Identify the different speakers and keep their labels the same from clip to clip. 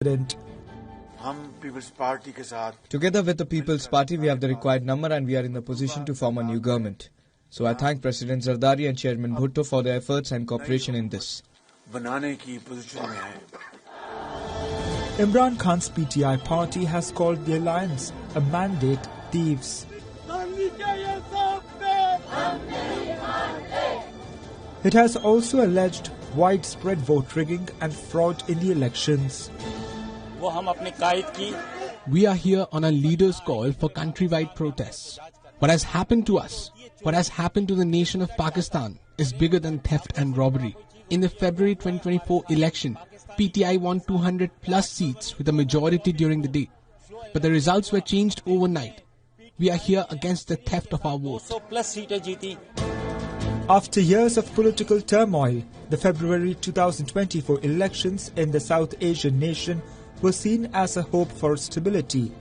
Speaker 1: president.
Speaker 2: Together with the People's Party, we have the required number and we are in the position to form a new government. So I thank President Zardari and Chairman Bhutto for their efforts and cooperation in this.
Speaker 1: Imran Khan's PTI party has called the alliance a mandate thieves. It has also alleged widespread vote rigging and fraud in the elections.
Speaker 3: We are here on a leader's call for countrywide protests. What has happened to us, what has happened to the nation of Pakistan is bigger than theft and robbery. In the February 2024 election, PTI won 200 plus seats with a majority during the day. But the results were changed overnight. We are here against the theft of our vote.
Speaker 1: After years of political turmoil, the February 2024 elections in the South Asian nation were seen as a hope for stability.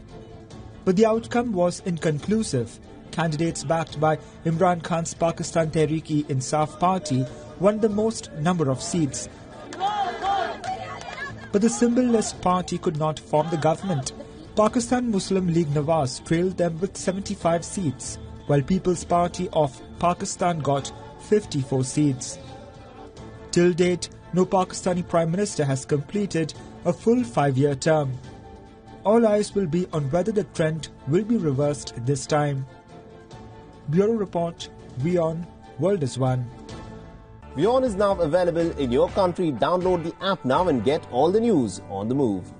Speaker 1: But the outcome was inconclusive. Candidates backed by Imran Khan's Pakistan Tehreek-e-Insaf party won the most number of seats. But the symbol-less party could not form the government. Pakistan Muslim League Nawaz trailed them with 75 seats, while People's Party of Pakistan got 54 seats. Till date, no Pakistani Prime Minister has completed a full 5-year term. All eyes will be on whether the trend will be reversed this time. Bureau Report, WION, World is One.
Speaker 4: WION is now available in your country. Download the app now and get all the news on the move.